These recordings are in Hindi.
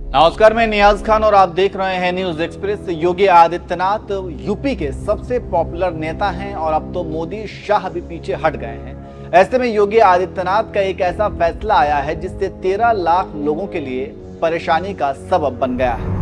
नमस्कार, मैं नियाज खान और आप देख रहे हैं news express. Yogi Adityanath UP के सबसे पॉपुलर नेता हैं और अब तो मोदी शाह भी पीछे हट गए हैं। ऐसे में योगी आदित्यनाथ का एक ऐसा फैसला आया है जिससे 13 लाख लोगों के लिए परेशानी का सबब बन गया है।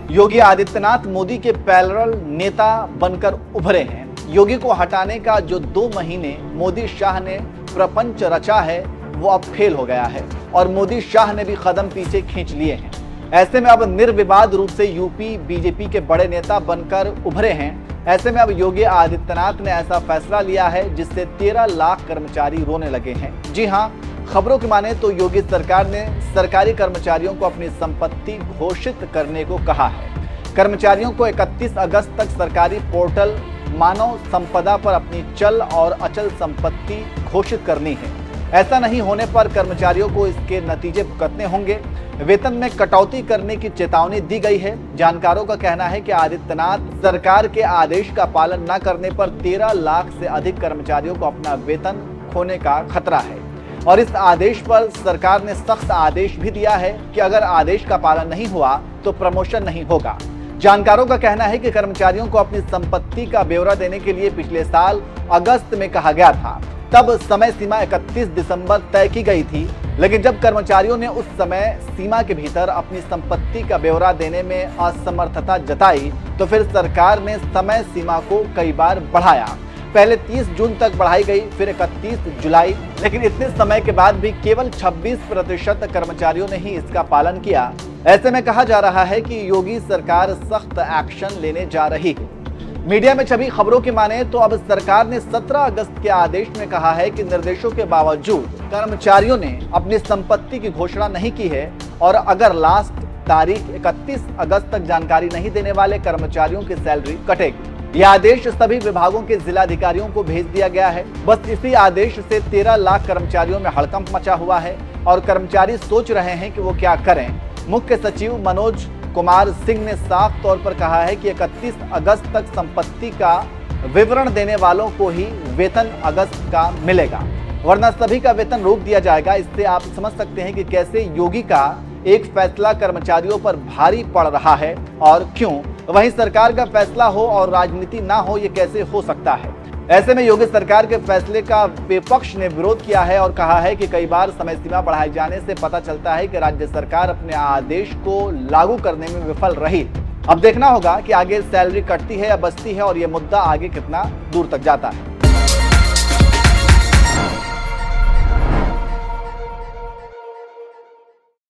योगी आदित्यनाथ मोदी के पैरेलल नेता बनकर उभरे हैं। योगी को हटाने का जो 2 महीने मोदी शाह ने प्रपंच रचा है वो अब फेल हो गया है और मोदी शाह ने भी कदम पीछे खींच लिए हैं। ऐसे में अब निर्विवाद रूप से यूपी बीजेपी के बड़े नेता बनकर उभरे हैं। ऐसे में अब योगी आदित्यनाथ ने ऐसा फैसला लिया है जिससे 13 लाख कर्मचारी रोने लगे हैं। जी हाँ, खबरों की माने तो योगी सरकार ने सरकारी कर्मचारियों को अपनी संपत्ति घोषित करने को कहा है। कर्मचारियों को 31 अगस्त तक सरकारी पोर्टल मानव संपदा पर अपनी चल और अचल संपत्ति घोषित करनी है। ऐसा नहीं होने पर कर्मचारियों को इसके नतीजे भुगतने होंगे। वेतन में कटौती करने की चेतावनी दी गई है। जानकारों का कहना है कि आदित्यनाथ सरकार के आदेश का पालन न करने पर 13 लाख से अधिक कर्मचारियों को अपना वेतन खोने का खतरा है और इस आदेश पर सरकार ने सख्त आदेश भी दिया है कि अगर आदेश का पालन नहीं हुआ तो प्रमोशन नहीं होगा। जानकारों का कहना है कि कर्मचारियों को अपनी संपत्ति का ब्यौरा देने के लिए पिछले साल अगस्त में कहा गया था। तब समय सीमा 31 दिसंबर तय की गई थी, लेकिन जब कर्मचारियों ने उस समय सीमा के भीतर अपनी संपत्ति का ब्यौरा देने में असमर्थता जताई तो फिर सरकार ने समय सीमा को कई बार बढ़ाया। पहले 30 जून तक बढ़ाई गई, फिर 31 जुलाई, लेकिन इतने समय के बाद भी केवल 26% कर्मचारियों ने ही इसका पालन किया। ऐसे में कहा जा रहा है कि योगी सरकार सख्त एक्शन लेने जा रही है। मीडिया में छपी खबरों की माने तो अब सरकार ने 17 अगस्त के आदेश में कहा है कि निर्देशों के बावजूद कर्मचारियों ने अपनी संपत्ति की घोषणा नहीं की है और अगर लास्ट तारीख 31 अगस्त तक जानकारी नहीं देने वाले कर्मचारियों की सैलरी कटेगी। यह आदेश सभी विभागों के जिलाधिकारियों को भेज दिया गया है। बस इसी आदेश से 13 लाख कर्मचारियों में हड़कंप मचा हुआ है और कर्मचारी सोच रहे हैं कि वो क्या करें। मुख्य सचिव मनोज कुमार सिंह ने साफ तौर पर कहा है कि 31 अगस्त तक संपत्ति का विवरण देने वालों को ही वेतन अगस्त का मिलेगा, वरना सभी का वेतन रोक दिया जाएगा। इससे आप समझ सकते हैं कि कैसे योगी का एक फैसला कर्मचारियों पर भारी पड़ रहा है और क्यों। वहीं सरकार का फैसला हो और राजनीति ना हो, ये कैसे हो सकता है। ऐसे में योगी सरकार के फैसले का विपक्ष ने विरोध किया है और कहा है कि कई बार समय सीमा बढ़ाए जाने से पता चलता है कि राज्य सरकार अपने आदेश को लागू करने में विफल रही। अब देखना होगा कि आगे सैलरी कटती है या बचती है और ये मुद्दा आगे कितना दूर तक जाता है।